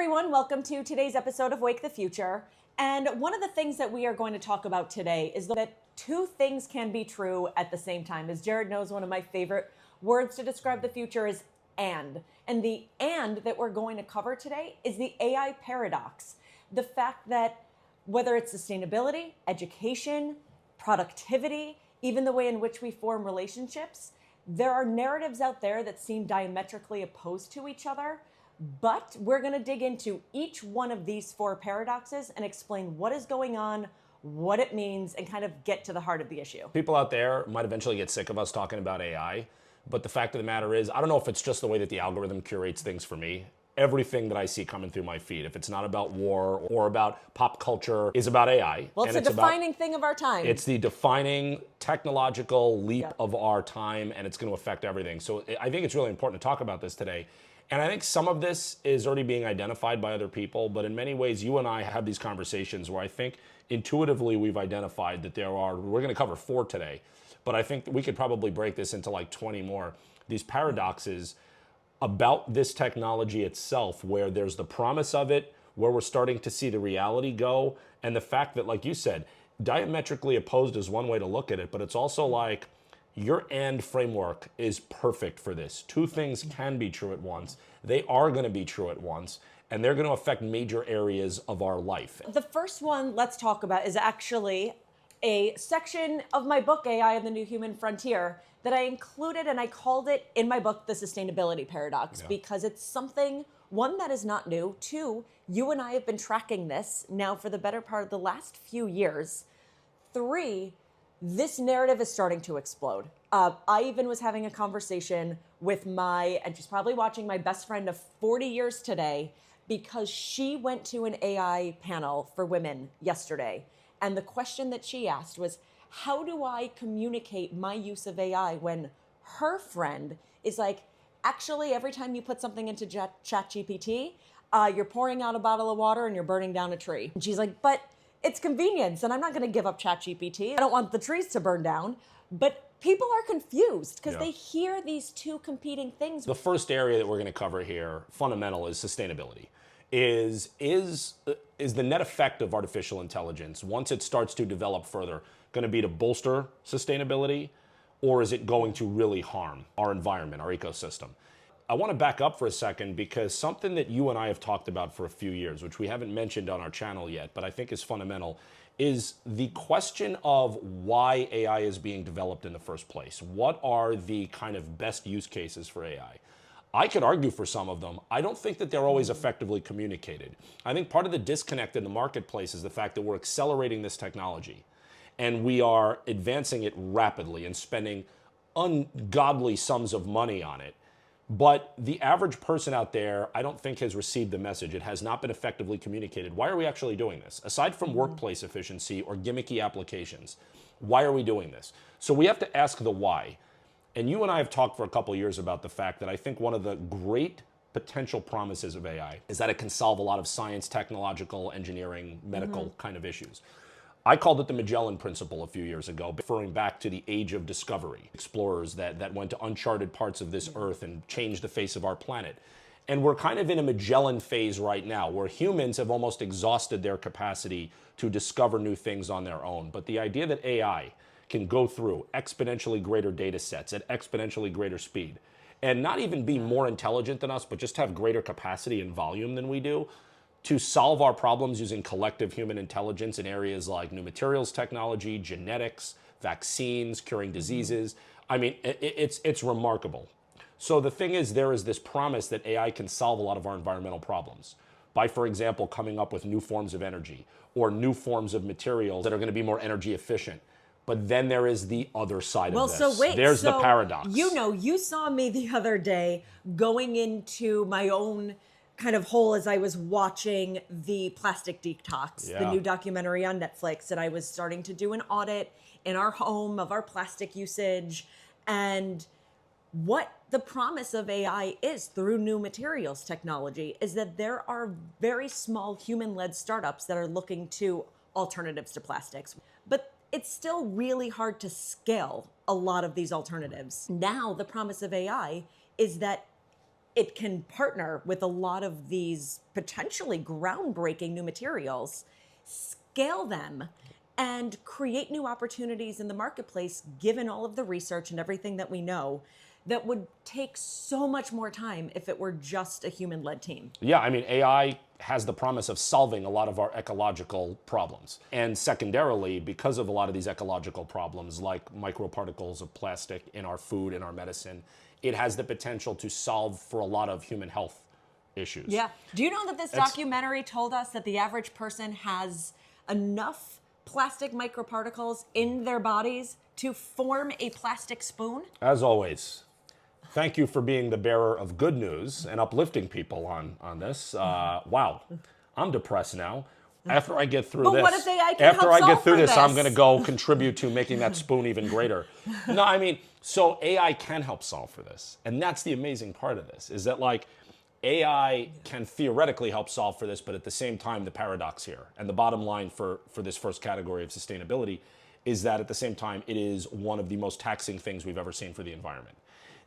everyone, welcome to today's episode of Wake the Future. And one of the things that we are going to talk about today is that two things can be true at the same time. As Jared knows, one of my favorite words to describe the future is and. And the and that we're going to cover today is the AI paradox. The fact that whether it's sustainability, education, productivity, even the way in which we form relationships, there are narratives out there that seem diametrically opposed to each other. But we're going to dig into each one of these four paradoxes and explain what is going on, what it means, and kind of get to the heart of the issue. People out there might eventually get sick of us talking about AI, but the fact of the matter is, I don't know if it's just the way that the algorithm curates things for me. Everything that I see coming through my feed, if it's not about war or about pop culture, is about AI. Well, it's a defining thing of our time. It's the defining technological leap of our time, and it's going to affect everything. So I think it's really important to talk about this today. And I think some of this is already being identified by other people, but in many ways, you and I have these conversations where I think intuitively we've identified that we're going to cover 4 today, but I think we could probably break this into like 20 more. These paradoxes about this technology itself, where there's the promise of it, where we're starting to see the reality go, and the fact that, like you said, diametrically opposed is one way to look at it, but it's also like, your and framework is perfect for this. Two things can be true at once. They are going to be true at once, and they're going to affect major areas of our life. The first one let's talk about is actually a section of my book, AI and the New Human Frontier, that I included, and I called it in my book, The Sustainability Paradox, because it's something, one, that is not new. 2, you and I have been tracking this now for the better part of the last few years. 3, this narrative is starting to explode. I even was having a conversation with and she's probably watching, my best friend of 40 years today, because she went to an AI panel for women yesterday. And the question that she asked was, how do I communicate my use of AI when her friend is like, actually, every time you put something into ChatGPT, you're pouring out a bottle of water and you're burning down a tree. And she's like, but it's convenience, and I'm not going to give up ChatGPT. I don't want the trees to burn down. But people are confused because they hear these two competing things. The first area that we're going to cover here, fundamental, is sustainability. Is the net effect of artificial intelligence, once it starts to develop further, going to be to bolster sustainability, or is it going to really harm our environment, our ecosystem? I want to back up for a second, because something that you and I have talked about for a few years, which we haven't mentioned on our channel yet, but I think is fundamental, is the question of why AI is being developed in the first place. What are the kind of best use cases for AI? I could argue for some of them. I don't think that they're always effectively communicated. I think part of the disconnect in the marketplace is the fact that we're accelerating this technology, and we are advancing it rapidly and spending ungodly sums of money on it. But the average person out there, I don't think, has received the message. It has not been effectively communicated. Why are we actually doing this? Aside from workplace efficiency or gimmicky applications, why are we doing this? So we have to ask the why. And you and I have talked for a couple of years about the fact that I think one of the great potential promises of AI is that it can solve a lot of science, technological, engineering, medical kind of issues. I called it the Magellan Principle a few years ago, referring back to the age of discovery. Explorers that went to uncharted parts of this earth and changed the face of our planet. And we're kind of in a Magellan phase right now, where humans have almost exhausted their capacity to discover new things on their own. But the idea that AI can go through exponentially greater data sets at exponentially greater speed, and not even be more intelligent than us, but just have greater capacity and volume than we do, to solve our problems using collective human intelligence in areas like new materials technology, genetics, vaccines, curing diseases. I mean, it's remarkable. So the thing is, there is this promise that AI can solve a lot of our environmental problems by, for example, coming up with new forms of energy or new forms of materials that are going to be more energy efficient. But then there is the other side of this. So wait, there's the paradox. You saw me the other day going into my own kind of hole as I was watching the Plastic Detox, the new documentary on Netflix, and I was starting to do an audit in our home of our plastic usage, and what the promise of AI is through new materials technology is that there are very small human-led startups that are looking to alternatives to plastics. But it's still really hard to scale a lot of these alternatives. Now, the promise of AI is that it can partner with a lot of these potentially groundbreaking new materials, scale them, and create new opportunities in the marketplace, given all of the research and everything that we know, that would take so much more time if it were just a human-led team. Yeah, I mean, AI has the promise of solving a lot of our ecological problems. And secondarily, because of a lot of these ecological problems, like microparticles of plastic in our food, in our medicine, it has the potential to solve for a lot of human health issues. Yeah. Do you know that this documentary told us that the average person has enough plastic microparticles in their bodies to form a plastic spoon? As always, thank you for being the bearer of good news and uplifting people on this. Wow, I'm depressed now. After I get through this, what if AI can after help I get solve through for this, I'm this? going to go contribute to making that spoon even greater. No, I mean, so AI can help solve for this, and that's the amazing part of this, is that like AI can theoretically help solve for this, but at the same time, the paradox here, and the bottom line for this first category of sustainability, is that at the same time, it is one of the most taxing things we've ever seen for the environment.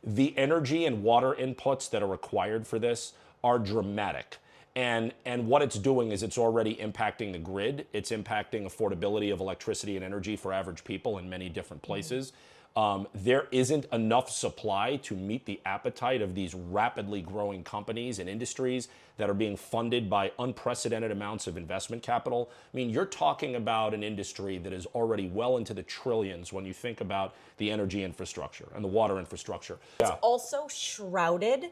The energy and water inputs that are required for this are dramatic. And what it's doing is it's already impacting the grid. It's impacting affordability of electricity and energy for average people in many different places. There isn't enough supply to meet the appetite of these rapidly growing companies and industries that are being funded by unprecedented amounts of investment capital. I mean, you're talking about an industry that is already well into the trillions when you think about the energy infrastructure and the water infrastructure. It's also shrouded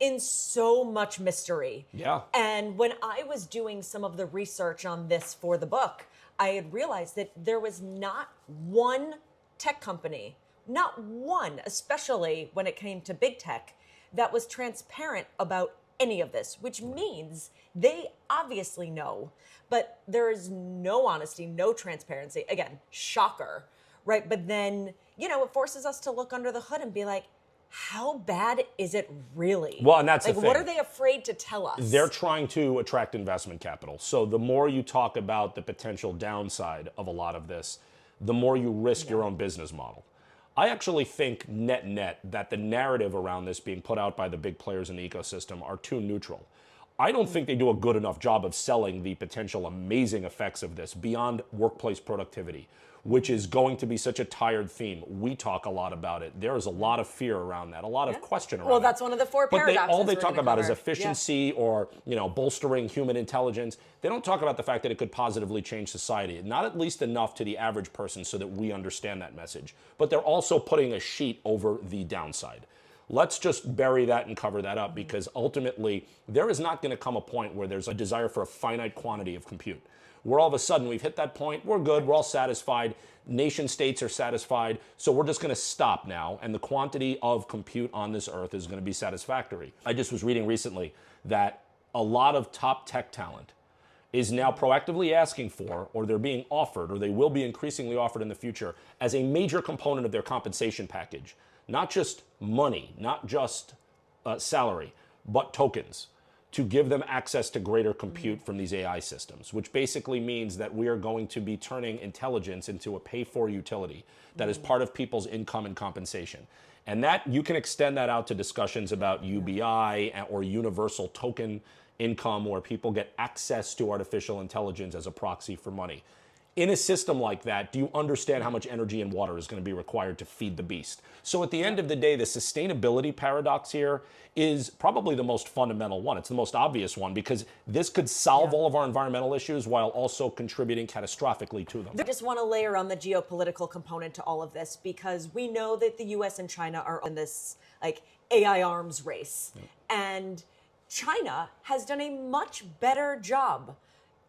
in so much mystery. Yeah. And when I was doing some of the research on this for the book, I had realized that there was not one tech company, not one, especially when it came to big tech, that was transparent about any of this, which means they obviously know, but there is no honesty, no transparency. Again, shocker, right? But then, you know, it forces us to look under the hood and be like, how bad is it really? Well, and that's like, the thing. what are they afraid to tell us? They're trying to attract investment capital. So the more you talk about the potential downside of a lot of this, the more you risk your own business model. I actually think net that the narrative around this being put out by the big players in the ecosystem are too neutral. I don't think they do a good enough job of selling the potential amazing effects of this beyond workplace productivity, which is going to be such a tired theme. We talk a lot about it. There is a lot of fear around that, a lot of question around it. Well, that's one of the four paradoxes. But all they we're talk gonna about is cover. efficiency or, you know, bolstering human intelligence. They don't talk about the fact that it could positively change society, not at least enough to the average person so that we understand that message. But they're also putting a sheet over the downside. Let's just bury that and cover that up, because ultimately there is not going to come a point where there's a desire for a finite quantity of compute, where all of a sudden we've hit that point, we're good, we're all satisfied, nation states are satisfied, so we're just going to stop now, and the quantity of compute on this earth is going to be satisfactory. I just was reading recently that a lot of top tech talent is now proactively asking for, or they're being offered, or they will be increasingly offered in the future, as a major component of their compensation package, not just money, not just salary, but tokens, to give them access to greater compute from these AI systems, which basically means that we are going to be turning intelligence into a pay-for utility that is part of people's income and compensation. And that you can extend that out to discussions about UBI or universal token income, where people get access to artificial intelligence as a proxy for money. In a system like that, do you understand how much energy and water is going to be required to feed the beast? So at the end of the day, the sustainability paradox here is probably the most fundamental one. It's the most obvious one, because this could solve all of our environmental issues while also contributing catastrophically to them. I just want to layer on the geopolitical component to all of this, because we know that the US and China are in this like AI arms race. And China has done a much better job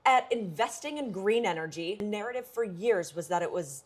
at investing in green energy. The narrative for years was that it was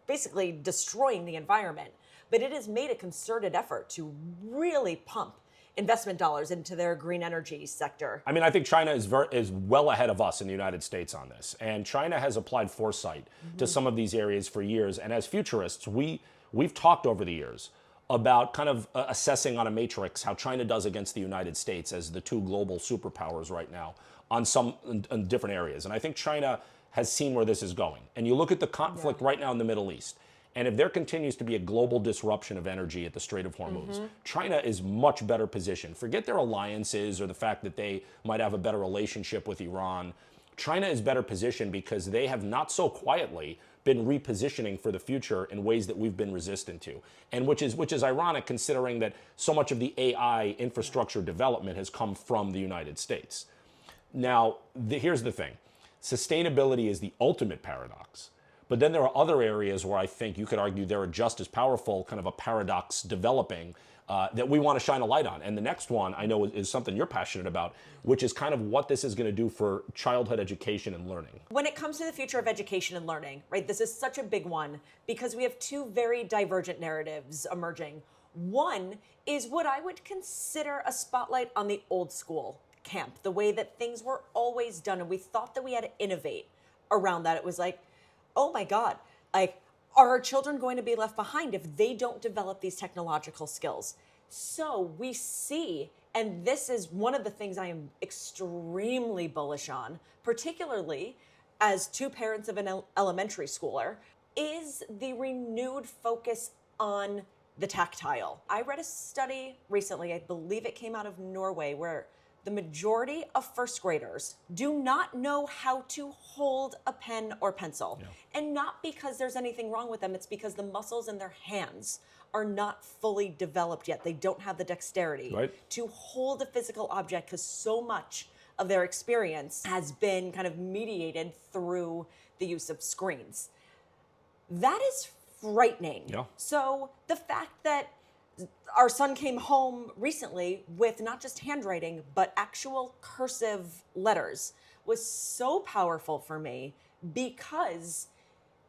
basically destroying the environment, but it has made a concerted effort to really pump investment dollars into their green energy sector. I mean, I think China is well ahead of us in the United States on this, and China has applied foresight to some of these areas for years. And as futurists, we've talked over the years about kind of assessing on a matrix how China does against the United States as the two global superpowers right now on some in different areas. And I think China has seen where this is going. And you look at the conflict right now in the Middle East, And if there continues to be a global disruption of energy at the Strait of Hormuz, China is much better positioned. Forget their alliances or the fact that they might have a better relationship with Iran. China is better positioned because they have not so quietly been repositioning for the future in ways that we've been resistant to. And which is ironic considering that so much of the AI infrastructure development has come from the United States. Now, here's the thing. Sustainability is the ultimate paradox. But then there are other areas where I think you could argue there are just as powerful, kind of a paradox developing that we want to shine a light on. And the next one I know is something you're passionate about, which is kind of what this is going to do for childhood education and learning. When it comes to the future of education and learning, right, this is such a big one because we have two very divergent narratives emerging. One is what I would consider a spotlight on the old school camp, the way that things were always done, and we thought that we had to innovate around that. It was like, oh my God, like, are our children going to be left behind if they don't develop these technological skills? So we see, and this is one of the things I am extremely bullish on, particularly as two parents of an elementary schooler, is the renewed focus on the tactile. I read a study recently, I believe it came out of Norway, where the majority of first graders do not know how to hold a pen or pencil. Yeah. And not because there's anything wrong with them, it's because the muscles in their hands are not fully developed yet. They don't have the dexterity to hold a physical object because so much of their experience has been kind of mediated through the use of screens. That is frightening. Yeah. So the fact that our son came home recently with not just handwriting, but actual cursive letters was so powerful for me because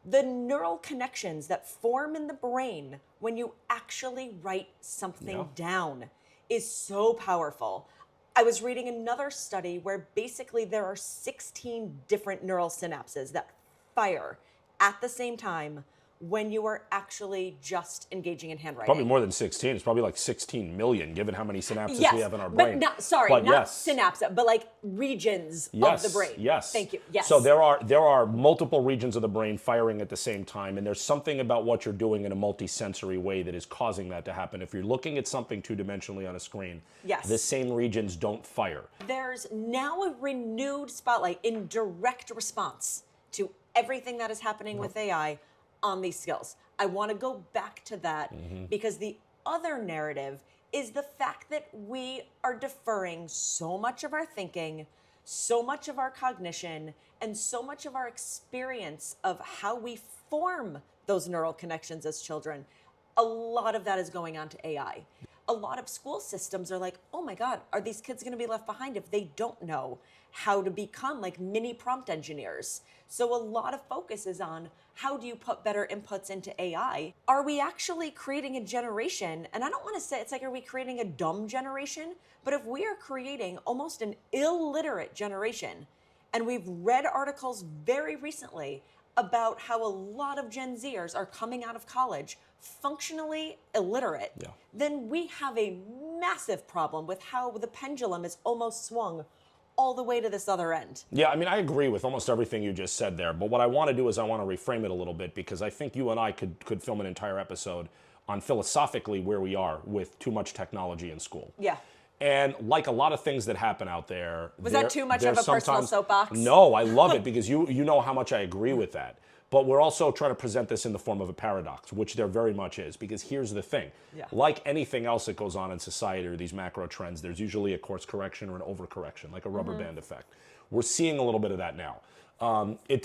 the neural connections that form in the brain when you actually write something down is so powerful. I was reading another study where basically there are 16 different neural synapses that fire at the same time when you are actually just engaging in handwriting. Probably more than 16. It's probably like 16 million, given how many synapses we have in our brain. Not synapses, but like regions of the brain. Yes. Thank you. Yes. So there are multiple regions of the brain firing at the same time, and there's something about what you're doing in a multisensory way that is causing that to happen. If you're looking at something two-dimensionally on a screen, the same regions don't fire. There's now a renewed spotlight in direct response to everything that is happening with AI on these skills. I want to go back to that because the other narrative is the fact that we are deferring so much of our thinking, so much of our cognition, and so much of our experience of how we form those neural connections as children. A lot of that is going on to AI. A lot of school systems are like, oh my God, are these kids going to be left behind if they don't know how to become like mini prompt engineers? So a lot of focus is on how do you put better inputs into AI? Are we actually creating a generation? And I don't want to say it's like, are we creating a dumb generation? But if we are creating almost an illiterate generation, and we've read articles very recently about how a lot of Gen Zers are coming out of college functionally illiterate, then we have a massive problem with how the pendulum is almost swung all the way to this other end. Yeah, I mean, I agree with almost everything you just said there, but what I want to do is I want to reframe it a little bit because I think you and I could film an entire episode on philosophically where we are with too much technology in school. Yeah. And like a lot of things that happen out there... Was that too much of a personal soapbox? No, I love it because you know how much I agree with that. But we're also trying to present this in the form of a paradox, which there very much is, because here's the thing. Like anything else that goes on in society or these macro trends, there's usually a course correction or an overcorrection, like a rubber band effect. We're seeing a little bit of that now. It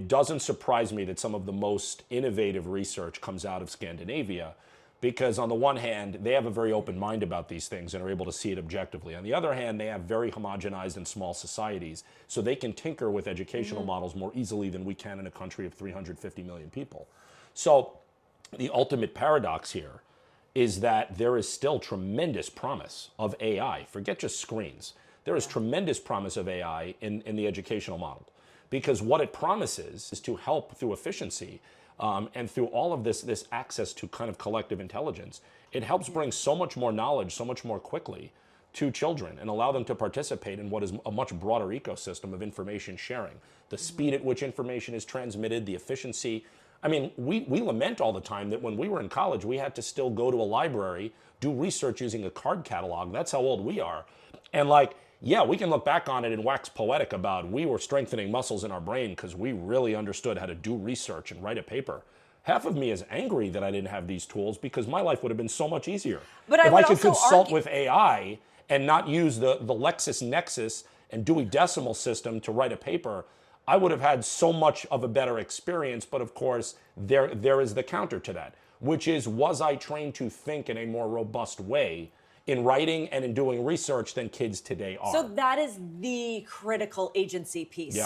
doesn't surprise me that some of the most innovative research comes out of Scandinavia, because on the one hand, they have a very open mind about these things and are able to see it objectively. On the other hand, they have very homogenized and small societies, so they can tinker with educational models more easily than we can in a country of 350 million people. So the ultimate paradox here is that there is still tremendous promise of AI. Forget just screens. There is tremendous promise of AI in the educational model, because what it promises is to help through efficiency and through all of this access to kind of collective intelligence. It helps bring so much more knowledge so much more quickly to children and allow them to participate in what is a much broader ecosystem of information sharing. The speed at which information is transmitted, the efficiency. I mean, we lament all the time that when we were in college, we had to still go to a library, do research using a card catalog. That's how old we are. And like, yeah, we can look back on it and wax poetic about we were strengthening muscles in our brain because we really understood how to do research and write a paper. Half of me is angry that I didn't have these tools because my life would have been so much easier. But if I could also consult with AI and not use the LexisNexis and Dewey Decimal System to write a paper, I would have had so much of a better experience. But of course, there is the counter to that, which is, was I trained to think in a more robust way in writing and in doing research than kids today are? So that is the critical agency piece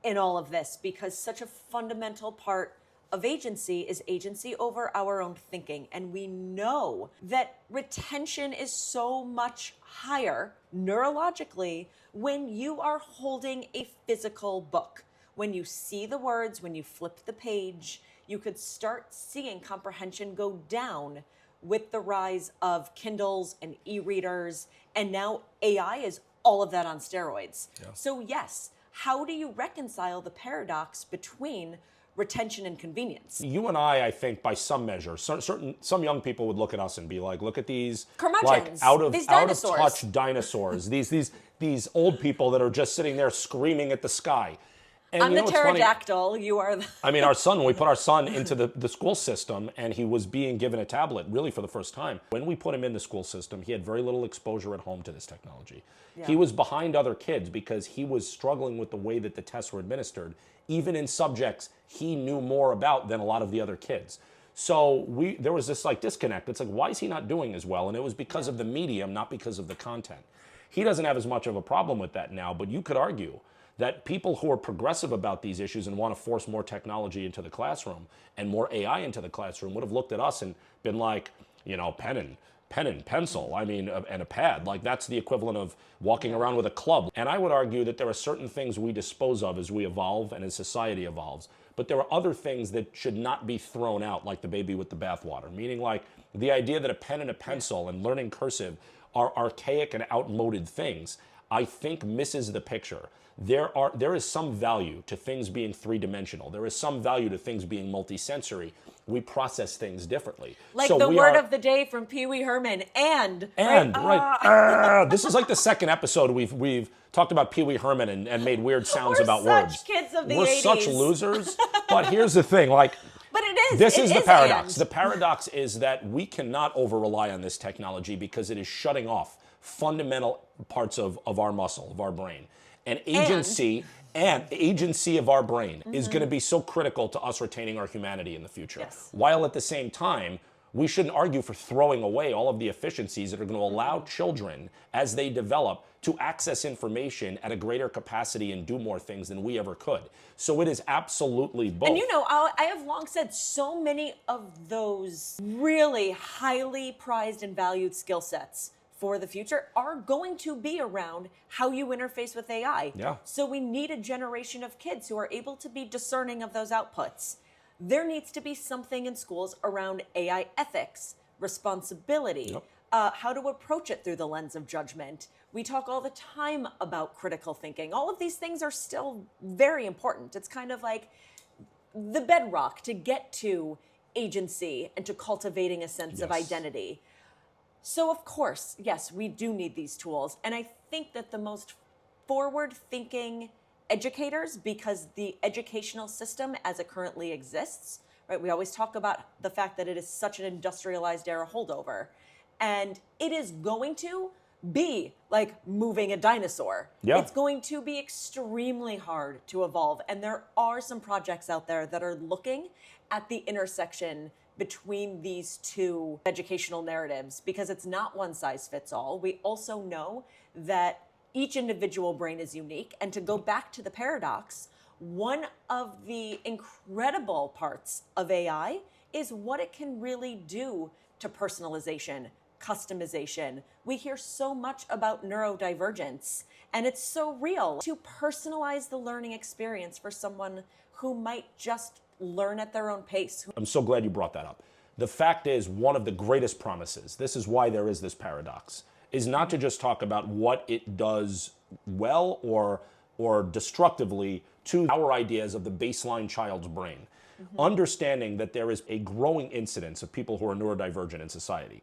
in all of this, because such a fundamental part of agency is agency over our own thinking. And we know that retention is so much higher neurologically when you are holding a physical book. When you see the words, when you flip the page, you could start seeing comprehension go down with the rise of Kindles and e-readers. And now AI is all of that on steroids. Yeah. So yes, how do you reconcile the paradox between retention and convenience? You and I think by some measure, some young people would look at us and be like, look at these curmudgeons, like out of touch dinosaurs, these old people that are just sitting there screaming at the sky. And I'm the pterodactyl, you are the... I mean, our son, when we put our son into the school system and he was being given a tablet really for the first time, when we put him in the school system, he had very little exposure at home to this technology. Yeah. He was behind other kids because he was struggling with the way that the tests were administered, even in subjects he knew more about than a lot of the other kids. So there was this like disconnect. It's like, why is he not doing as well? And it was because of the medium, not because of the content. He doesn't have as much of a problem with that now, but you could argue that people who are progressive about these issues and want to force more technology into the classroom and more AI into the classroom would have looked at us and been like, you know, pen and pencil, I mean, and a pad. Like, that's the equivalent of walking around with a club. And I would argue that there are certain things we dispose of as we evolve and as society evolves, but there are other things that should not be thrown out, like the baby with the bathwater, meaning like the idea that a pen and a pencil and learning cursive are archaic and outmoded things, I think misses the picture. There is some value to things being three-dimensional. There is some value to things being multisensory. We process things differently. Like so the word of the day from Pee Wee Herman, and. Right. This is like the second episode we've talked about Pee Wee Herman and made weird sounds about words. We're such kids of the 80s. We're such losers. But here's the thing, like. But it is. This is the paradox. The paradox is that we cannot over-rely on this technology because it is shutting off fundamental parts of our muscle, of our brain. And agency of our brain is going to be so critical to us retaining our humanity in the future. Yes. While at the same time, we shouldn't argue for throwing away all of the efficiencies that are going to allow children, as they develop, to access information at a greater capacity and do more things than we ever could. So it is absolutely both. And you know, I have long said so many of those really highly prized and valued skill sets for the future are going to be around how you interface with AI. Yeah. So we need a generation of kids who are able to be discerning of those outputs. There needs to be something in schools around AI ethics, responsibility, how to approach it through the lens of judgment. We talk all the time about critical thinking. All of these things are still very important. It's kind of like the bedrock to get to agency and to cultivating a sense of identity. So of course, yes, we do need these tools. And I think that the most forward-thinking educators, because the educational system as it currently exists, right? We always talk about the fact that it is such an industrialized era holdover. And it is going to be like moving a dinosaur. Yeah. It's going to be extremely hard to evolve. And there are some projects out there that are looking at the intersection between these two educational narratives, because it's not one size fits all. We also know that each individual brain is unique. And to go back to the paradox, one of the incredible parts of AI is what it can really do to personalization, customization. We hear so much about neurodivergence, and it's so real. To personalize the learning experience for someone who might just learn at their own pace. I'm so glad you brought that up. The fact is, one of the greatest promises, this is why there is this paradox, is not to just talk about what it does well or destructively to our ideas of the baseline child's brain. understanding that there is a growing incidence of people who are neurodivergent in society.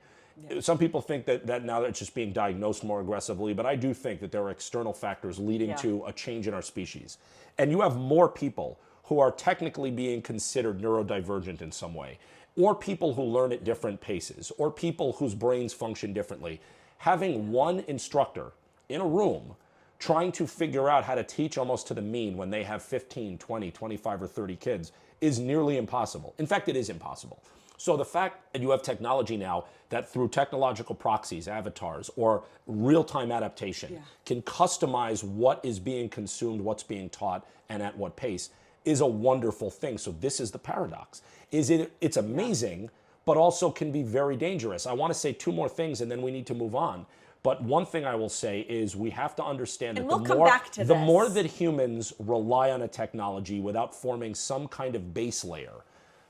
Some people think that now it's just being diagnosed more aggressively, but I do think that there are external factors leading to a change in our species. And you have more people who are technically being considered neurodivergent in some way, or people who learn at different paces, or people whose brains function differently. Having one instructor in a room trying to figure out how to teach almost to the mean when they have 15, 20, 25, or 30 kids is nearly impossible. In fact, it is impossible. So the fact that you have technology now that through technological proxies, avatars, or real-time adaptation can customize what is being consumed, what's being taught, and at what pace is a wonderful thing. So this is the paradox. It's amazing, but also can be very dangerous. I want to say two more things and then we need to move on. But one thing I will say is we have to understand that the more that humans rely on a technology without forming some kind of base layer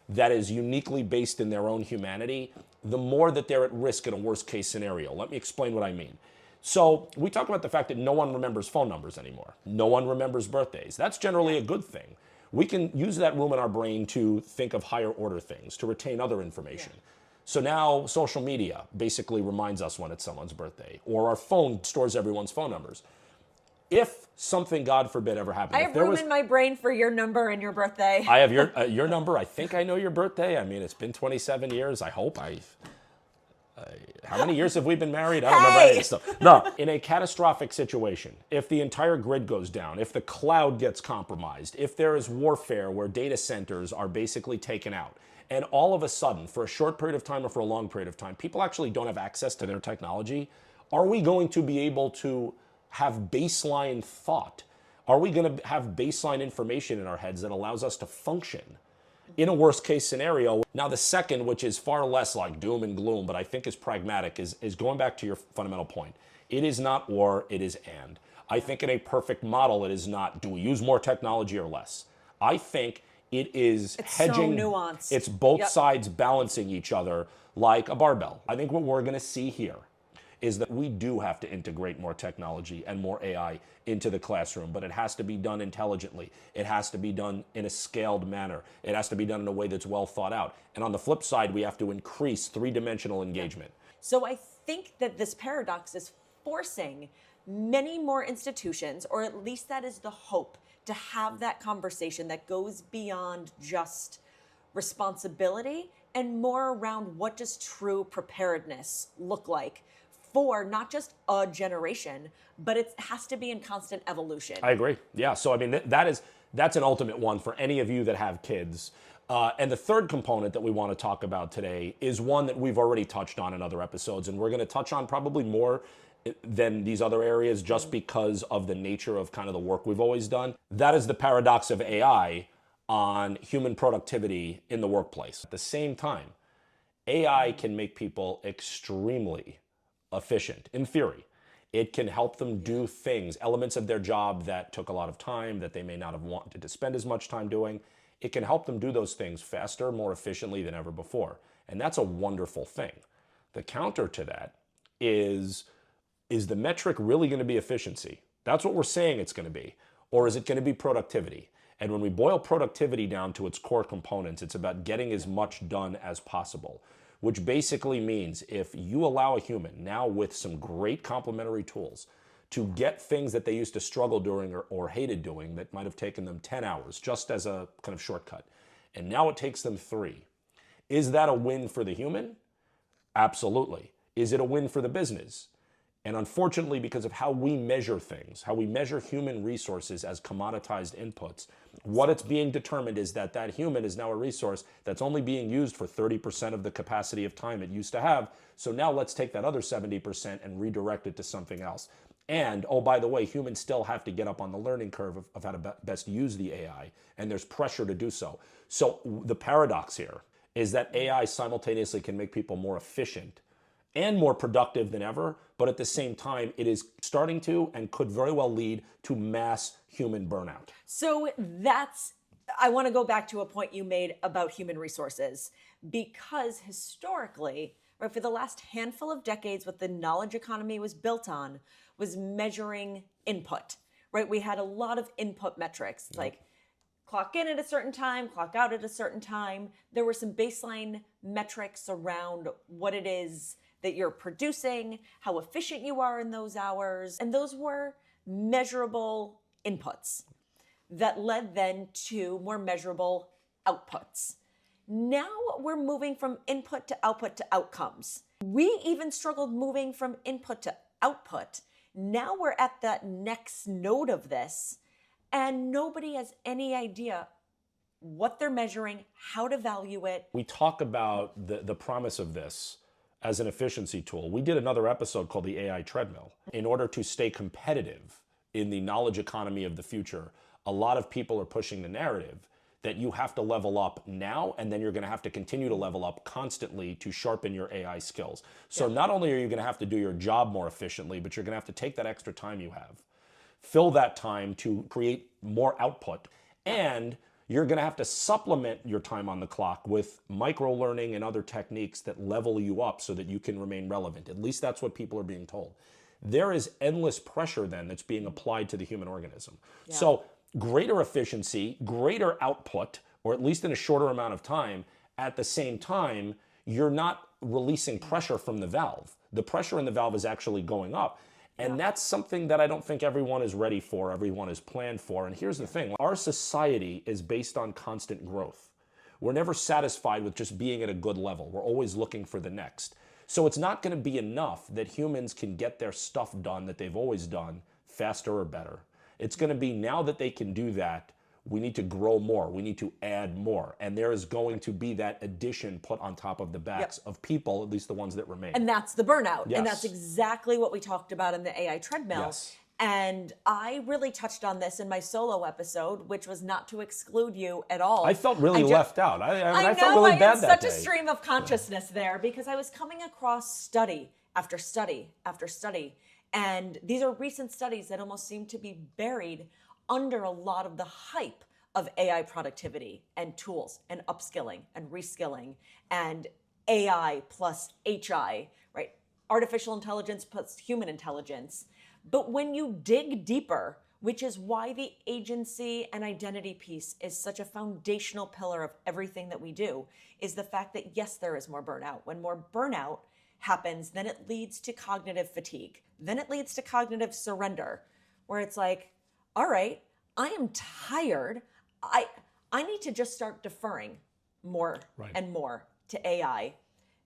that is uniquely based in their own humanity, the more that they're at risk in a worst case scenario. Let me explain what I mean. So we talk about the fact that no one remembers phone numbers anymore. No one remembers birthdays. That's generally a good thing. We can use that room in our brain to think of higher order things, to retain other information. So now social media basically reminds us when it's someone's birthday, or our phone stores everyone's phone numbers. If something, God forbid, ever happened, I have room in my brain for your number and your birthday. I have your number. I think I know your birthday. I mean, it's been 27 years. I hope how many years have we been married? I don't remember any of this stuff. No, in a catastrophic situation, if the entire grid goes down, if the cloud gets compromised, if there is warfare where data centers are basically taken out, and all of a sudden, for a short period of time or for a long period of time, people actually don't have access to their technology, are we going to be able to have baseline thought? Are we going to have baseline information in our heads that allows us to function in a worst case scenario? Now, the second, which is far less like doom and gloom, but I think is pragmatic, is going back to your fundamental point. It is not or, it is and. I think in a perfect model, it is not, do we use more technology or less? I think it is hedging. So nuanced. It's both sides balancing each other like a barbell. I think what we're going to see here is that we do have to integrate more technology and more AI into the classroom, but it has to be done intelligently. It has to be done in a scaled manner. It has to be done in a way that's well thought out. And on the flip side, we have to increase three-dimensional engagement. So I think that this paradox is forcing many more institutions, or at least that is the hope, to have that conversation that goes beyond just responsibility and more around what does true preparedness look like for not just a generation, but it has to be in constant evolution. I agree. Yeah. So I mean, that's an ultimate one for any of you that have kids. And the third component that we want to talk about today is one that we've already touched on in other episodes, and we're going to touch on probably more than these other areas just because of the nature of kind of the work we've always done. That is the paradox of AI on human productivity in the workplace. At the same time, AI can make people extremely efficient, in theory. It can help them do things, elements of their job that took a lot of time, that they may not have wanted to spend as much time doing. It can help them do those things faster, more efficiently than ever before. And that's a wonderful thing. The counter to that is the metric really going to be efficiency? That's what we're saying it's going to be. Or is it going to be productivity? And when we boil productivity down to its core components, it's about getting as much done as possible, which basically means if you allow a human, now with some great complementary tools, to get things that they used to struggle doing or hated doing that might have taken them 10 hours just as a kind of shortcut, and now it takes them 3. Is that a win for the human? Absolutely. Is it a win for the business? And unfortunately, because of how we measure things, how we measure human resources as commoditized inputs, what it's being determined is that that human is now a resource that's only being used for 30% of the capacity of time it used to have. So now let's take that other 70% and redirect it to something else. And, oh, by the way, humans still have to get up on the learning curve of how to best use the AI, and there's pressure to do so. So the paradox here is that AI simultaneously can make people more efficient and more productive than ever, but at the same time, it is starting to and could very well lead to mass human burnout. So I want to go back to a point you made about human resources, because historically, right, for the last handful of decades, what the knowledge economy was built on was measuring input, right? We had a lot of input metrics, like clock in at a certain time, clock out at a certain time. There were some baseline metrics around what it is that you're producing, how efficient you are in those hours. And those were measurable inputs that led then to more measurable outputs. Now we're moving from input to outcomes. We even struggled moving from input to output. Now we're at that next node of this, and nobody has any idea what they're measuring, how to value it. We talk about the promise of this as an efficiency tool. We did another episode called the AI Treadmill. In order to stay competitive in the knowledge economy of the future, a lot of people are pushing the narrative that you have to level up now, and then you're going to have to continue to level up constantly to sharpen your AI skills. So not only are you going to have to do your job more efficiently, but you're going to have to take that extra time you have, fill that time to create more output, and you're going to have to supplement your time on the clock with micro-learning and other techniques that level you up so that you can remain relevant. At least that's what people are being told. There is endless pressure then that's being applied to the human organism. Yeah. So greater efficiency, greater output, or at least in a shorter amount of time. At the same time, you're not releasing pressure from the valve. The pressure in the valve is actually going up. And that's something that I don't think everyone is ready for, everyone is planned for. And here's the thing, our society is based on constant growth. We're never satisfied with just being at a good level. We're always looking for the next. So it's not going to be enough that humans can get their stuff done that they've always done faster or better. It's going to be now that they can do that, we need to grow more. We need to add more. And there is going to be that addition put on top of the backs of people, at least the ones that remain. And that's the burnout. Yes. And that's exactly what we talked about in the AI Treadmill. Yes. And I really touched on this in my solo episode, which was not to exclude you at all. I felt really left out. I know, felt really bad that day. Such a stream of consciousness there because I was coming across study after study after study. And these are recent studies that almost seem to be buried under a lot of the hype of AI productivity and tools and upskilling and reskilling and AI plus HI, right? Artificial intelligence plus human intelligence. But when you dig deeper, which is why the agency and identity piece is such a foundational pillar of everything that we do, is the fact that yes, there is more burnout. When more burnout happens, then it leads to cognitive fatigue. Then it leads to cognitive surrender, where it's like, all right, I am tired. I need to just start deferring more and more to AI.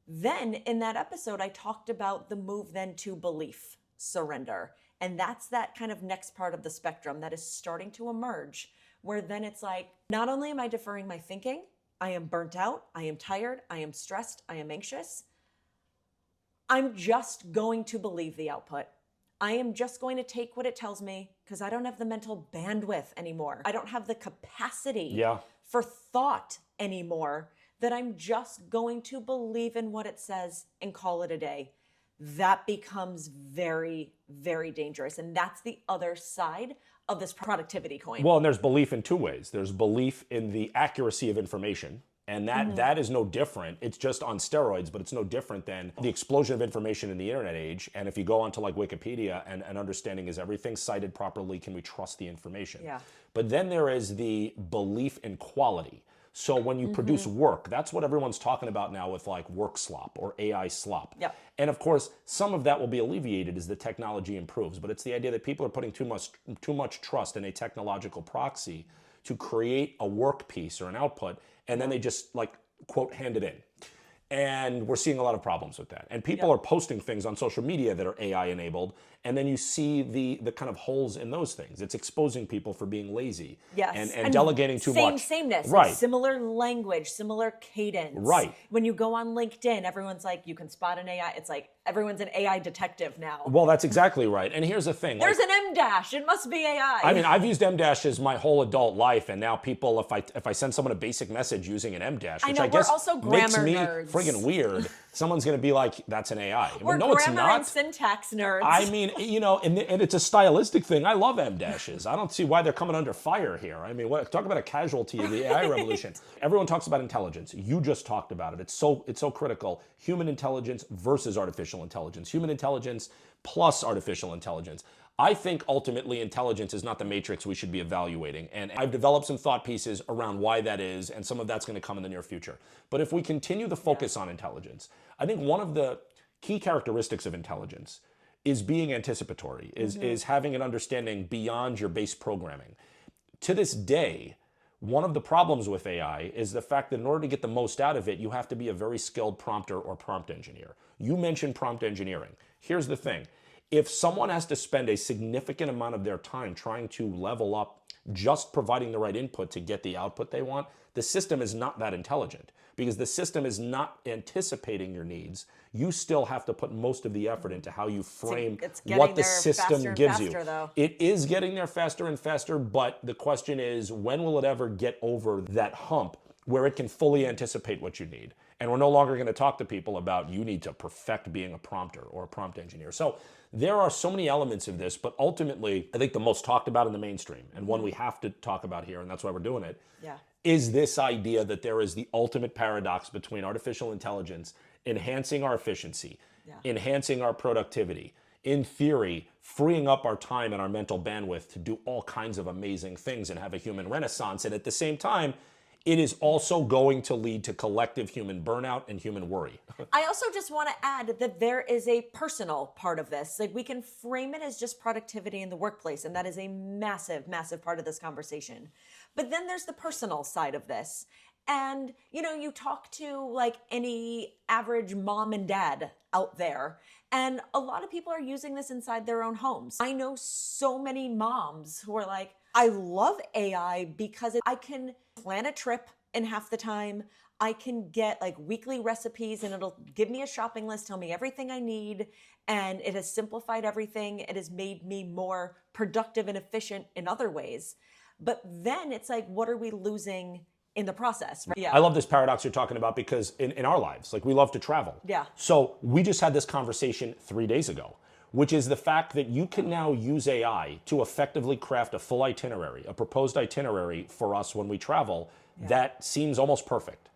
Then in that episode, I talked about the move then to belief surrender. And that's that kind of next part of the spectrum that is starting to emerge, where then it's like, not only am I deferring my thinking, I am burnt out, I am tired, I am stressed, I am anxious. I'm just going to believe the output. I am just going to take what it tells me because I don't have the mental bandwidth anymore. I don't have the capacity for thought anymore, that I'm just going to believe in what it says and call it a day. That becomes very, very dangerous. And that's the other side of this productivity coin. Well, and there's belief in two ways. There's belief in the accuracy of information. And that is no different. It's just on steroids, but it's no different than the explosion of information in the internet age. And if you go onto like Wikipedia and understanding, is everything cited properly? Can we trust the information? Yeah. But then there is the belief in quality. So when you produce work, that's what everyone's talking about now with like work slop or AI slop. Yep. And of course, some of that will be alleviated as the technology improves. But it's the idea that people are putting too much trust in a technological proxy to create a work piece or an output, and then they just like, quote, hand it in. And we're seeing a lot of problems with that. And people are posting things on social media that are AI enabled, and then you see the kind of holes in those things. It's exposing people for being lazy and delegating too much. Sameness, right. Similar language, similar cadence. Right. When you go on LinkedIn, everyone's like, you can spot an AI. It's like, everyone's an AI detective now. Well, that's exactly right. And here's the thing. There's an M-dash. It must be AI. I mean, I've used M-dashes my whole adult life, and now people, if I send someone a basic message using an M-dash, which I guess also makes me nerds. friggin' weird, someone's going to be like, that's an AI. We're no, it's grammar not. and syntax nerds. I mean, you know, and it's a stylistic thing. I love M-dashes. I don't see why they're coming under fire here. I mean, talk about a casualty of the AI revolution. Everyone talks about intelligence. You just talked about it. It's so critical. Human intelligence versus artificial intelligence. Human intelligence plus artificial intelligence. I think ultimately intelligence is not the matrix we should be evaluating. And I've developed some thought pieces around why that is, and some of that's going to come in the near future. But if we continue the focus on intelligence, I think one of the key characteristics of intelligence is being anticipatory, is having an understanding beyond your base programming. To this day, one of the problems with AI is the fact that in order to get the most out of it, you have to be a very skilled prompter or prompt engineer. You mentioned prompt engineering. Here's the thing. If someone has to spend a significant amount of their time trying to level up just providing the right input to get the output they want, the system is not that intelligent because the system is not anticipating your needs. You still have to put most of the effort into how you frame what the system gives you. It is getting there faster and faster, but the question is, when will it ever get over that hump where it can fully anticipate what you need? And we're no longer going to talk to people about you need to perfect being a prompter or a prompt engineer. So there are so many elements of this, but ultimately, I think the most talked about in the mainstream, and one we have to talk about here, and that's why we're doing it, is this idea that there is the ultimate paradox between artificial intelligence enhancing our efficiency, enhancing our productivity, in theory, freeing up our time and our mental bandwidth to do all kinds of amazing things and have a human renaissance. And at the same time, it is also going to lead to collective human burnout and human worry. I also just want to add that there is a personal part of this. Like, we can frame it as just productivity in the workplace, and that is a massive, massive part of this conversation. But then there's the personal side of this. And, you know, you talk to like any average mom and dad out there, and a lot of people are using this inside their own homes. I know so many moms who are like, I love AI because I can plan a trip in half the time. I can get like weekly recipes and it'll give me a shopping list, tell me everything I need. And it has simplified everything. It has made me more productive and efficient in other ways. But then it's like, what are we losing in the process? Right? Yeah. I love this paradox you're talking about because in our lives, like we love to travel. Yeah. So we just had this conversation 3 days ago, which is the fact that you can now use AI to effectively craft a full itinerary, a proposed itinerary for us when we travel that seems almost perfect.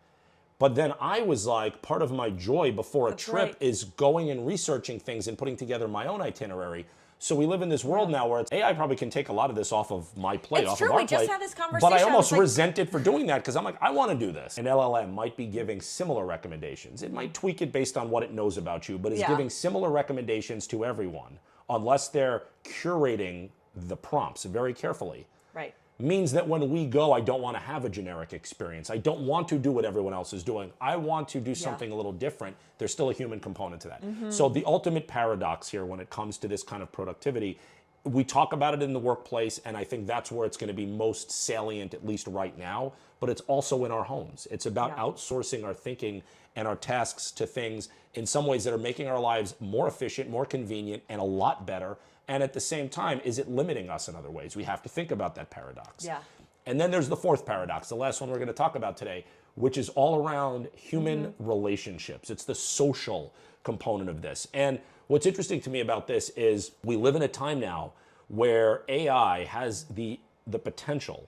But then I was like, part of my joy before a trip is going and researching things and putting together my own itinerary. So we live in this world now where AI probably can take a lot of this off of my plate, off of our plate. It's true, we just had this conversation. But I almost resent it for doing that because I'm like, I want to do this. An LLM might be giving similar recommendations. It might tweak it based on what it knows about you, but it's giving similar recommendations to everyone, unless they're curating the prompts very carefully. Right. Means that when we go, I don't want to have a generic experience. I don't want to do what everyone else is doing. I want to do something a little different. There's still a human component to that. So the ultimate paradox here when it comes to this kind of productivity, we talk about it in the workplace, and I think that's where it's going to be most salient, at least right now, but it's also in our homes. It's about outsourcing our thinking and our tasks to things in some ways that are making our lives more efficient, more convenient, and a lot better. And at the same time, is it limiting us in other ways? We have to think about that paradox. Yeah. And then there's the fourth paradox, the last one we're going to talk about today, which is all around human relationships. It's the social component of this. And what's interesting to me about this is we live in a time now where AI has the potential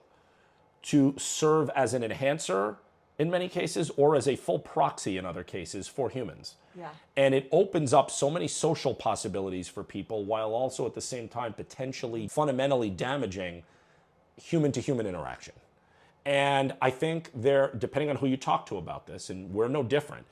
to serve as an enhancer in many cases or as a full proxy in other cases for humans. Yeah. And it opens up so many social possibilities for people while also at the same time potentially fundamentally damaging human-to-human interaction. And I think depending on who you talk to about this, and we're no different,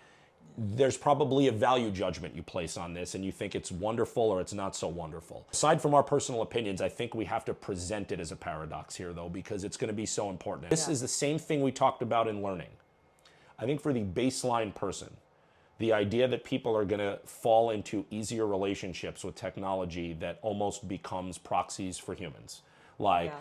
there's probably a value judgment you place on this and you think it's wonderful or it's not so wonderful. Aside from our personal opinions, I think we have to present it as a paradox here though, because it's going to be so important. This is the same thing we talked about in learning. I think for the baseline person, the idea that people are going to fall into easier relationships with technology that almost becomes proxies for humans, like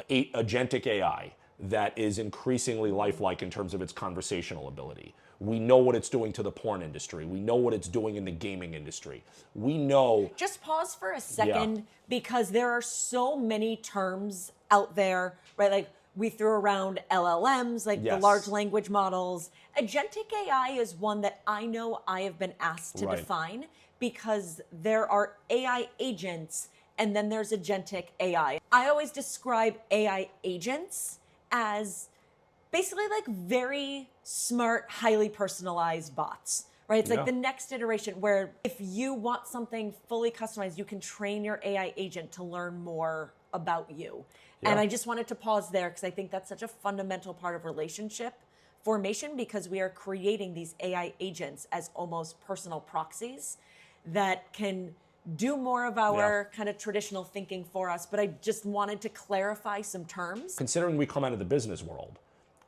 agentic AI that is increasingly lifelike in terms of its conversational ability. We know what it's doing to the porn industry. We know what it's doing in the gaming industry. We know... Just pause for a second because there are so many terms out there, right? Like we threw around LLMs, like the large language models. Agentic AI is one that I know I have been asked to define because there are AI agents and then there's agentic AI. I always describe AI agents as basically like very smart, highly personalized bots, right? It's like the next iteration where if you want something fully customized, you can train your AI agent to learn more about you. And I just wanted to pause there because I think that's such a fundamental part of relationship formation, because we are creating these AI agents as almost personal proxies that can do more of our kind of traditional thinking for us. But I just wanted to clarify some terms. Considering we come out of the business world,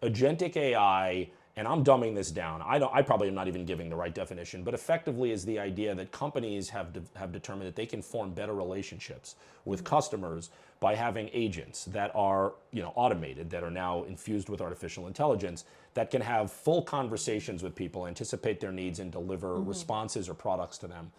agentic AI, and I'm dumbing this down, I probably am not even giving the right definition, but effectively is the idea that companies have determined that they can form better relationships with customers by having agents that are automated, that are now infused with artificial intelligence, that can have full conversations with people, anticipate their needs, and deliver responses or products to them.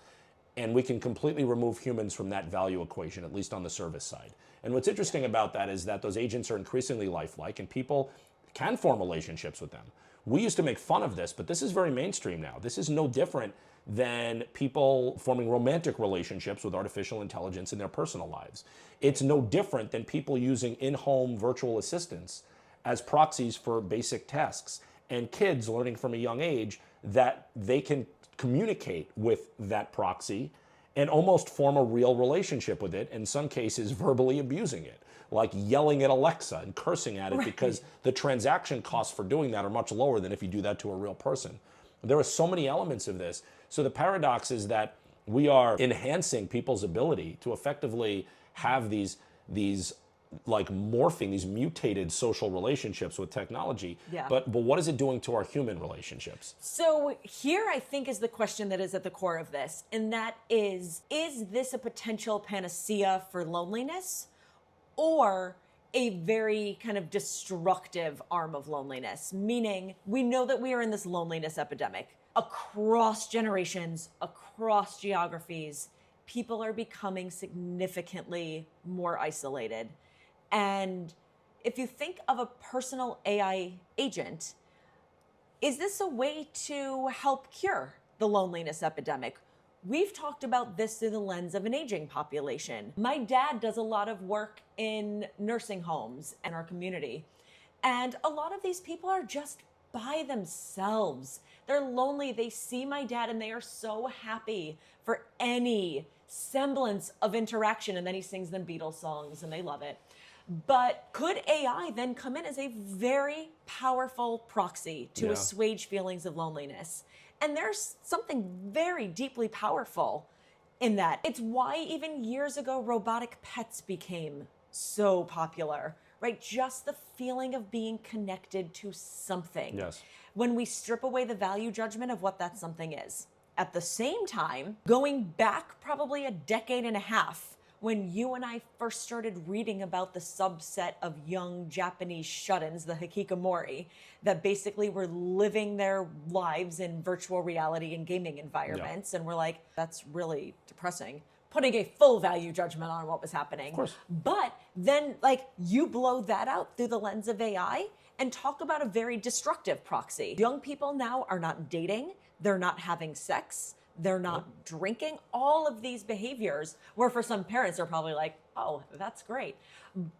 And we can completely remove humans from that value equation, at least on the service side. And what's interesting about that is that those agents are increasingly lifelike, and people can form relationships with them. We used to make fun of this, but this is very mainstream now. This is no different than people forming romantic relationships with artificial intelligence in their personal lives. It's no different than people using in-home virtual assistants as proxies for basic tasks, and kids learning from a young age that they can communicate with that proxy and almost form a real relationship with it, in some cases verbally abusing it, like yelling at Alexa and cursing at it, because the transaction costs for doing that are much lower than if you do that to a real person. There are so many elements of this. So the paradox is that we are enhancing people's ability to effectively have these like morphing, these mutated social relationships with technology. But what is it doing to our human relationships? So here I think is the question that is at the core of this, and that is this a potential panacea for loneliness, or a very kind of destructive arm of loneliness? Meaning, we know that we are in this loneliness epidemic across generations, across geographies. People are becoming significantly more isolated. And if you think of a personal AI agent, is this a way to help cure the loneliness epidemic? We've talked about this through the lens of an aging population. My dad does a lot of work in nursing homes in our community. And a lot of these people are just by themselves. They're lonely. They see my dad and they are so happy for any semblance of interaction. And then he sings them Beatles songs and they love it. But could AI then come in as a very powerful proxy to assuage feelings of loneliness? And there's something very deeply powerful in that. It's why even years ago, robotic pets became so popular, right? Just the feeling of being connected to something. Yes. When we strip away the value judgment of what that something is. At the same time, going back probably a decade and a half, when you and I first started reading about the subset of young Japanese shut-ins, the hikikomori, that basically were living their lives in virtual reality and gaming environments. And we're like, that's really depressing. Putting a full value judgment on what was happening. Of course. But then you blow that out through the lens of AI and talk about a very destructive proxy. Young people now are not dating. They're not having sex. They're not drinking. All of these behaviors, where for some parents are probably like, oh, that's great.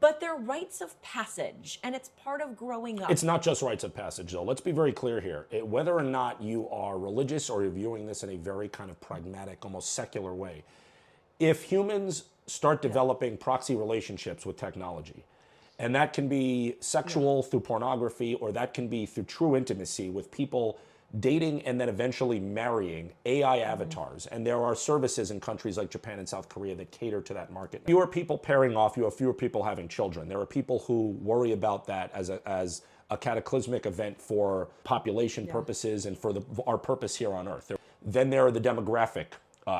But they're rites of passage, and it's part of growing up. It's not just rites of passage, though. Let's be very clear here. Whether or not you are religious or you're viewing this in a very kind of pragmatic, almost secular way, if humans start developing proxy relationships with technology, and that can be sexual through pornography, or that can be through true intimacy with people dating and then eventually marrying AI avatars. And there are services in countries like Japan and South Korea that cater to that market. Fewer people pairing off, you have fewer people having children. There are people who worry about that as a cataclysmic event for population purposes and for our purpose here on Earth. Then there are the demographic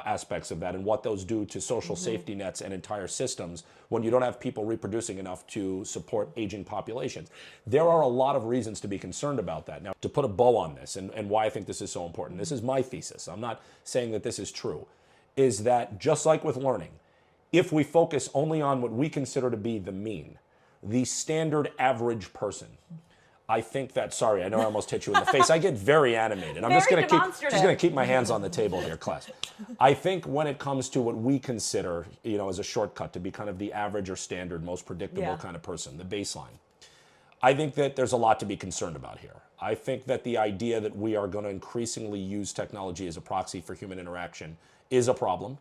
aspects of that and what those do to social safety nets and entire systems when you don't have people reproducing enough to support aging populations. There are a lot of reasons to be concerned about that. Now, to put a bow on this and why I think this is so important, this is my thesis, I'm not saying that this is true, is that just like with learning, if we focus only on what we consider to be the mean, the standard average person, I think that, sorry, I know I almost hit you in the face. I get very animated. I'm just going to keep my hands on the table here, class. I think when it comes to what we consider, as a shortcut to be kind of the average or standard, most predictable kind of person, the baseline, I think that there's a lot to be concerned about here. I think that the idea that we are going to increasingly use technology as a proxy for human interaction is a problem.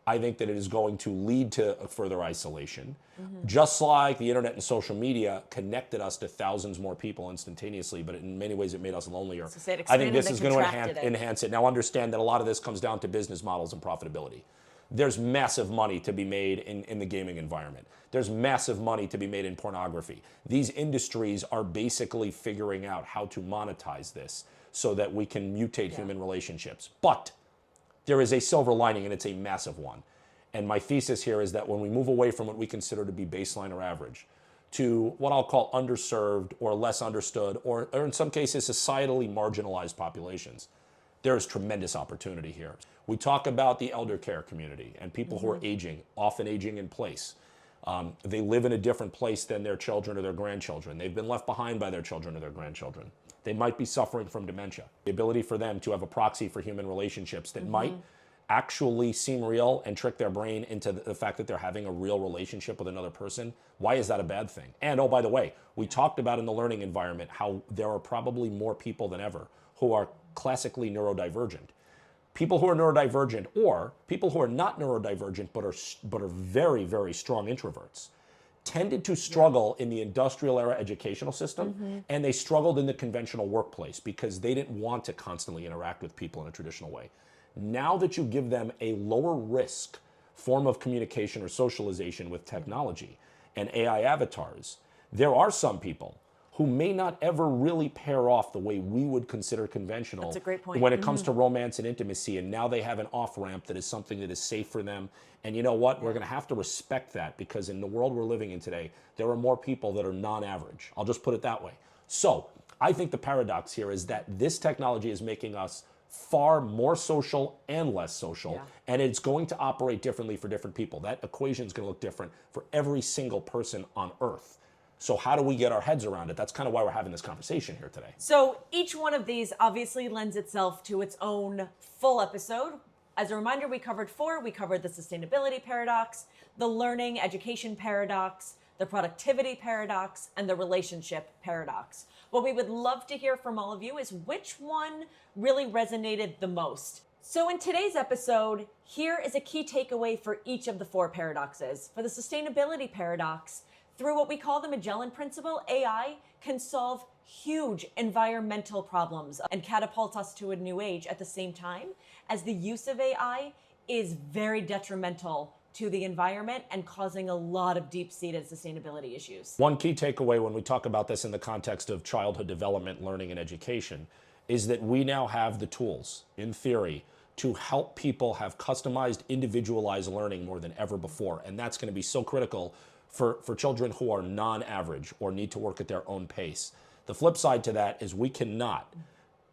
I think that it is going to lead to further isolation. Just like the internet and social media connected us to thousands more people instantaneously, but in many ways it made us lonelier. So I think this is going to enhance it. Now understand that a lot of this comes down to business models and profitability. There's massive money to be made in the gaming environment. There's massive money to be made in pornography. These industries are basically figuring out how to monetize this so that we can mutate human relationships. But there is a silver lining, and it's a massive one. And my thesis here is that when we move away from what we consider to be baseline or average to what I'll call underserved or less understood, or in some cases societally marginalized populations, there is tremendous opportunity here. We talk about the elder care community and people who are aging, often aging in place. They live in a different place than their children or their grandchildren. They've been left behind by their children or their grandchildren. They might be suffering from dementia. The ability for them to have a proxy for human relationships that might actually seem real and trick their brain into the fact that they're having a real relationship with another person. Why is that a bad thing? And oh, by the way, we talked about in the learning environment how there are probably more people than ever who are classically neurodivergent. People who are neurodivergent or people who are not neurodivergent but are very, very strong introverts tended to struggle in the industrial era educational system, and they struggled in the conventional workplace because they didn't want to constantly interact with people in a traditional way. Now that you give them a lower risk form of communication or socialization with technology and AI avatars, there are some people who may not ever really pair off the way we would consider conventional. That's a great point. When it comes to romance and intimacy, and now they have an off-ramp that is something that is safe for them. And you know what? We're going to have to respect that because in the world we're living in today, there are more people that are non-average. I'll just put it that way. So I think the paradox here is that this technology is making us far more social and less social, and it's going to operate differently for different people. That equation is going to look different for every single person on Earth. So how do we get our heads around it? That's kind of why we're having this conversation here today. So each one of these obviously lends itself to its own full episode. As a reminder, we covered 4. We covered the sustainability paradox, the learning education paradox, the productivity paradox, and the relationship paradox. What we would love to hear from all of you is which one really resonated the most. So in today's episode, here is a key takeaway for each of the 4 paradoxes. For the sustainability paradox, through what we call the Magellan Principle, AI can solve huge environmental problems and catapult us to a new age at the same time as the use of AI is very detrimental to the environment and causing a lot of deep-seated sustainability issues. One key takeaway when we talk about this in the context of childhood development, learning, and education is that we now have the tools, in theory, to help people have customized, individualized learning more than ever before. And that's going to be so critical for children who are non-average or need to work at their own pace. The flip side to that is we cannot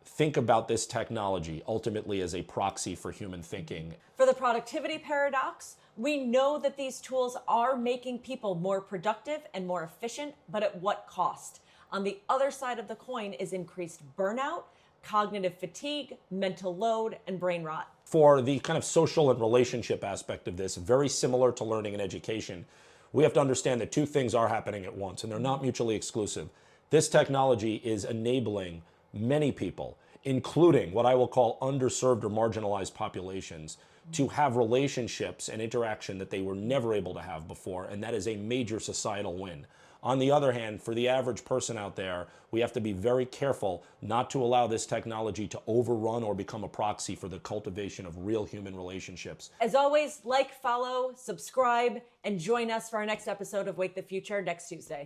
think about this technology ultimately as a proxy for human thinking. For the productivity paradox, we know that these tools are making people more productive and more efficient, but at what cost? On the other side of the coin is increased burnout, cognitive fatigue, mental load, and brain rot. For the kind of social and relationship aspect of this, very similar to learning and education, we have to understand that 2 things are happening at once, and they're not mutually exclusive. This technology is enabling many people, including what I will call underserved or marginalized populations, to have relationships and interaction that they were never able to have before, and that is a major societal win. On the other hand, for the average person out there, we have to be very careful not to allow this technology to overrun or become a proxy for the cultivation of real human relationships. As always, like, follow, subscribe, and join us for our next episode of Wake the Future next Tuesday.